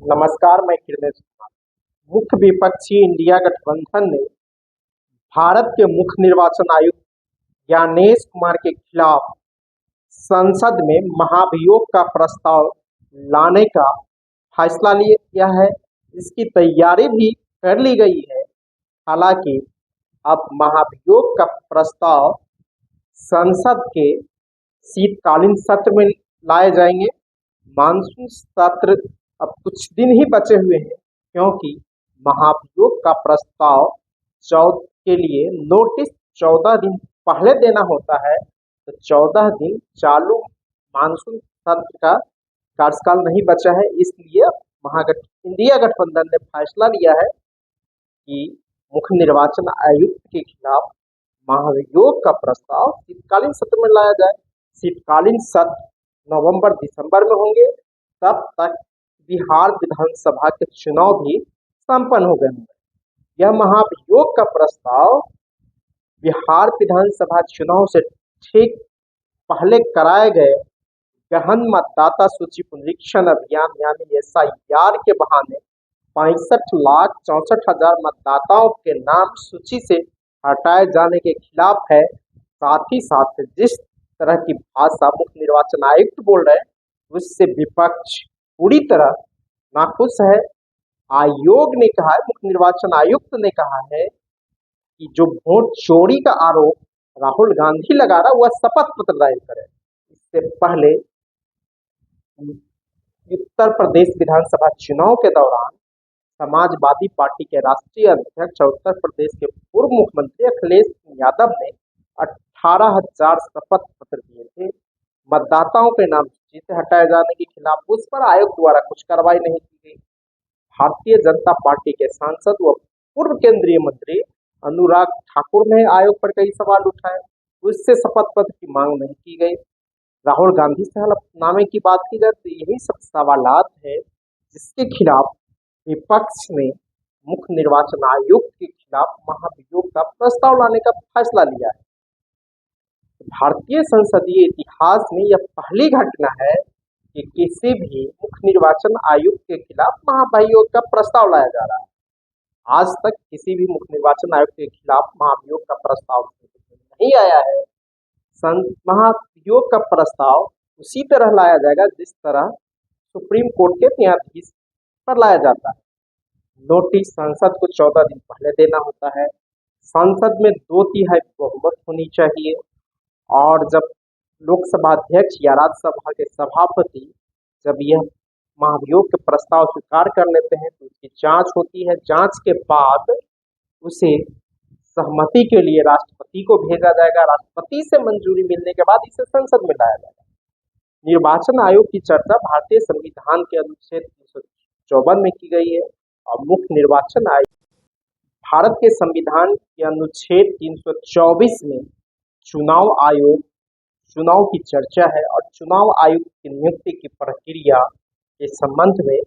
नमस्कार, मैं किरणेश कुमार। मुख्य विपक्षी इंडिया गठबंधन ने भारत के मुख्य निर्वाचन आयुक्त ज्ञानेश कुमार के खिलाफ संसद में महाभियोग का प्रस्ताव लाने का फैसला लिया है। इसकी तैयारी भी कर ली गई है। हालांकि अब महाभियोग का प्रस्ताव संसद के शीतकालीन सत्र में लाए जाएंगे। मानसून सत्र अब कुछ दिन ही बचे हुए हैं, क्योंकि महाभियोग का प्रस्ताव के लिए नोटिस 14 दिन पहले देना होता है। तो 14 दिन चालू मानसून सत्र का कार्यकाल नहीं बचा है, इसलिए इंडिया गठबंधन ने फैसला लिया है कि मुख्य निर्वाचन आयुक्त के खिलाफ महाभियोग का प्रस्ताव शीतकालीन सत्र में लाया जाए। शीतकालीन सत्र नवंबर दिसंबर में होंगे, तब तक बिहार विधानसभा के चुनाव भी संपन्न हो गए होंगे। यह महाभियोग का प्रस्ताव बिहार विधानसभा चुनाव से ठीक पहले कराए गए गहन मतदाता सूची पुनरीक्षण अभियान यानी SIR के बहाने 65,64,000 मतदाताओं के नाम सूची से हटाए जाने के खिलाफ है। साथ ही साथ जिस तरह की भाषा मुख्य निर्वाचन आयुक्त बोल रहे हैं, उससे विपक्ष पूरी तरह नाखुश है। आयोग ने कहा है, मुख्य निर्वाचन आयुक्त ने कहा है कि जो वोट चोरी का आरोप राहुल गांधी लगा रहा, वह शपथ पत्र दायर करे। इससे पहले उत्तर प्रदेश विधानसभा चुनाव के दौरान समाजवादी पार्टी के राष्ट्रीय अध्यक्ष और उत्तर प्रदेश के पूर्व मुख्यमंत्री अखिलेश यादव ने 18,000 शपथ पत्र दिए थे मतदाताओं के नाम सूची से हटाए जाने के खिलाफ। उस पर आयोग द्वारा कुछ कार्रवाई नहीं की गई। भारतीय जनता पार्टी के सांसद व पूर्व केंद्रीय मंत्री अनुराग ठाकुर ने आयोग पर कई सवाल उठाए, उससे शपथ पत्र की मांग नहीं की गई। राहुल गांधी से हलफनामे की बात की जाए तो यही सब सवालात है जिसके खिलाफ विपक्ष ने मुख्य निर्वाचन आयुक्त के खिलाफ महाभियोग का प्रस्ताव लाने का फैसला लिया है। भारतीय संसदीय इतिहास में यह पहली घटना है कि किसी भी मुख्य निर्वाचन आयुक्त के खिलाफ महाभियोग का प्रस्ताव लाया जा रहा है। आज तक किसी भी मुख्य निर्वाचन आयुक्त के खिलाफ महाभियोग का प्रस्ताव नहीं आया है। महाभियोग का प्रस्ताव उसी तरह लाया जाएगा जिस तरह सुप्रीम कोर्ट के न्यायाधीश पर लाया जाता है। नोटिस संसद को 14 दिन पहले देना होता है। संसद में 2/3 बहुमत होनी चाहिए, और जब लोकसभा अध्यक्ष या राज्यसभा के सभापति जब यह महाभियोग के प्रस्ताव स्वीकार कर लेते हैं तो उसकी जांच होती है। जांच के बाद उसे सहमति के लिए राष्ट्रपति को भेजा जाएगा। राष्ट्रपति से मंजूरी मिलने के बाद इसे संसद में लाया जाएगा। निर्वाचन आयोग की चर्चा भारतीय संविधान के अनुच्छेद 354 में की गई है, और मुख्य निर्वाचन आयोग भारत के संविधान के अनुच्छेद 324 में चुनाव आयोग चुनाव की चर्चा है, और चुनाव आयुक्त की नियुक्ति की प्रक्रिया के संबंध में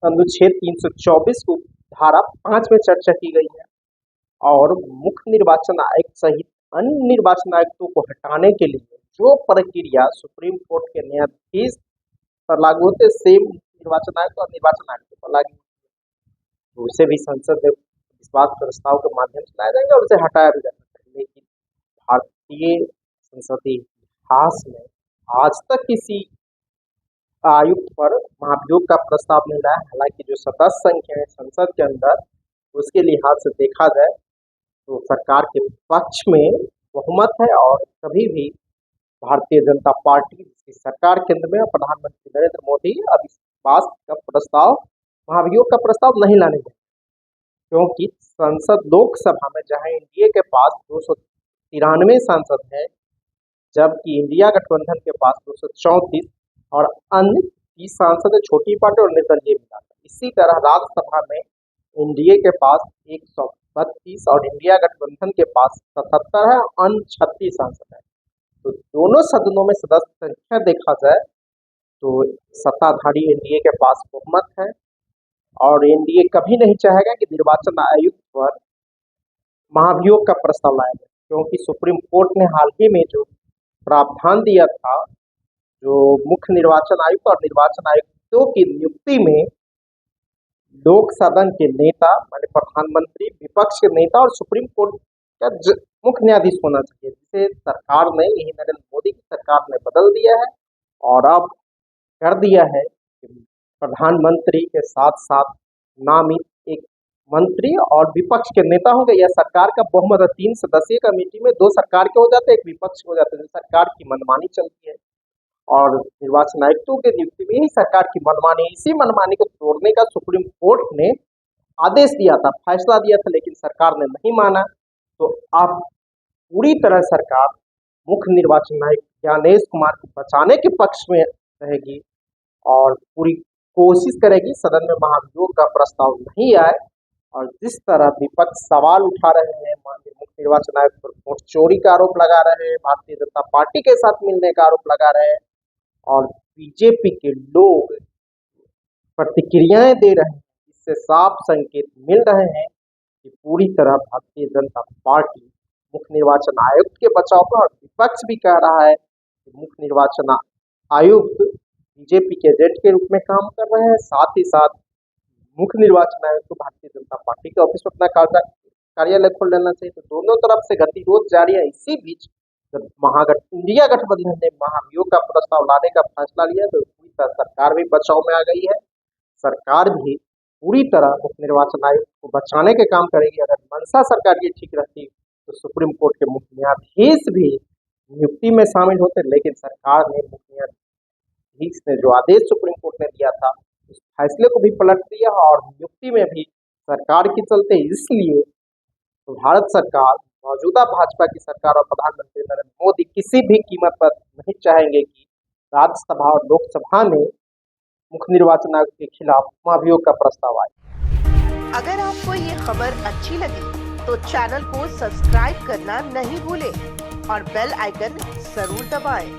अनुच्छेद 324 को धारा 5 में चर्चा की गई है। और मुख्य निर्वाचन आयुक्त सहित अन्य निर्वाचन आयुक्तों को हटाने के लिए जो प्रक्रिया सुप्रीम कोर्ट के न्यायाधीश पर लागू होते हैं, सेम निर्वाचन आयुक्त और निर्वाचन आयुक्त पर लागू होती है। उसे भी संसद में इस बात प्रस्ताव के माध्यम से लाया जाएगा और उसे हटाया भी जाएगा। लेकिन भारतीय संसदीय इतिहास में आज तक किसी आयुक्त पर महाभियोग का प्रस्ताव नहीं लाया। हालांकि जो सदस्य संख्या है संसद के अंदर, उसके लिहाज से देखा जाए तो सरकार के पक्ष में बहुमत है, और कभी भी भारतीय जनता पार्टी की सरकार केंद्र में प्रधानमंत्री नरेंद्र मोदी अब इस बात का प्रस्ताव महाभियोग का प्रस्ताव नहीं लाने देंगे, क्योंकि संसद लोकसभा में जहां एनडीए के पास 293 सांसद हैं, जबकि इंडिया गठबंधन के पास 234 और अन्य 30 सांसद है, छोटी पार्टी और निर्दलीय मिलाकर। इसी तरह राज्यसभा में एनडीए के पास 132 और इंडिया गठबंधन के पास 77 है, अन्य 36 सांसद है। तो दोनों सदनों में सदस्य संख्या देखा जाए तो सत्ताधारी एनडीए के पास बहुमत है, और एनडीए कभी नहीं चाहेगा कि निर्वाचन आयुक्त पर महाभियोग का प्रस्ताव लाया जाए, क्योंकि सुप्रीम कोर्ट ने हाल ही में जो प्रावधान दिया था, जो मुख्य निर्वाचन आयुक्त और निर्वाचन आयुक्त आयुक्तों की नियुक्ति में लोक सदन के नेता माने प्रधानमंत्री, विपक्ष के नेता और सुप्रीम कोर्ट का मुख्य न्यायाधीश होना चाहिए, जिसे सरकार ने, यही नरेंद्र मोदी की सरकार ने बदल दिया है और अब कर दिया है कि प्रधानमंत्री के साथ साथ नामित एक मंत्री और विपक्ष के नेता होंगे। यह सरकार का बहुमत है, 3 सदस्यीय कमेटी में 2 सरकार के हो जाते हैं, 1 विपक्ष के हो जाते हैं। सरकार की मनमानी चलती है और निर्वाचन आयुक्तों की नियुक्ति में ही सरकार की मनमानी, इसी मनमानी को तोड़ने का सुप्रीम कोर्ट ने आदेश दिया था, फैसला दिया था, लेकिन सरकार ने नहीं माना। तो अब पूरी तरह सरकार मुख्य निर्वाचन आयुक्त ज्ञानेश कुमार को बचाने के पक्ष में रहेगी और पूरी कोशिश करेगी सदन में महाभियोग का प्रस्ताव नहीं आए। और जिस तरह विपक्ष सवाल उठा रहे हैं, माननीय मुख्य निर्वाचन आयुक्त पर वोट चोरी का आरोप लगा रहे हैं, भारतीय जनता पार्टी के साथ मिलने का आरोप लगा रहे हैं और बीजेपी के लोग प्रतिक्रियाएं दे रहे हैं, इससे साफ संकेत मिल रहे हैं कि पूरी तरह भारतीय जनता पार्टी मुख्य निर्वाचन आयुक्त के बचाव पर, और विपक्ष भी कह रहा है कि मुख्य निर्वाचन आयुक्त बीजेपी के एजेंट के रूप में काम कर रहे हैं। साथ ही साथ मुख्य निर्वाचन आयुक्त को भारतीय जनता पार्टी के ऑफिस में अपना कार्यालय खोल लेना चाहिए। तो दोनों तरफ से गतिरोध जारी है। इसी बीच जब इंडिया गठबंधन ने महाभियोग का प्रस्ताव लाने का फैसला लिया तो पूरी तरह सरकार भी बचाव में आ गई है। सरकार भी पूरी तरह मुख्य निर्वाचन आयुक्त को बचाने के काम करेगी। अगर मंशा सरकार की ठीक रहती तो सुप्रीम कोर्ट के मुख्य न्यायाधीश भी नियुक्ति में शामिल होते, लेकिन सरकार ने मुख्य न्यायाधीश ने जो आदेश सुप्रीम कोर्ट ने दिया था उस फैसले को भी पलट दिया और नियुक्ति में भी सरकार की चलते। इसलिए तो भारत सरकार, मौजूदा भाजपा की सरकार और प्रधानमंत्री नरेंद्र मोदी किसी भी कीमत पर नहीं चाहेंगे कि राज्यसभा और लोकसभा में मुख्य निर्वाचन आयोग के खिलाफ महाभियोग का प्रस्ताव आए। अगर आपको ये खबर अच्छी लगी तो चैनल को सब्सक्राइब करना नहीं भूलें और बेल आइकन जरूर दबाएं।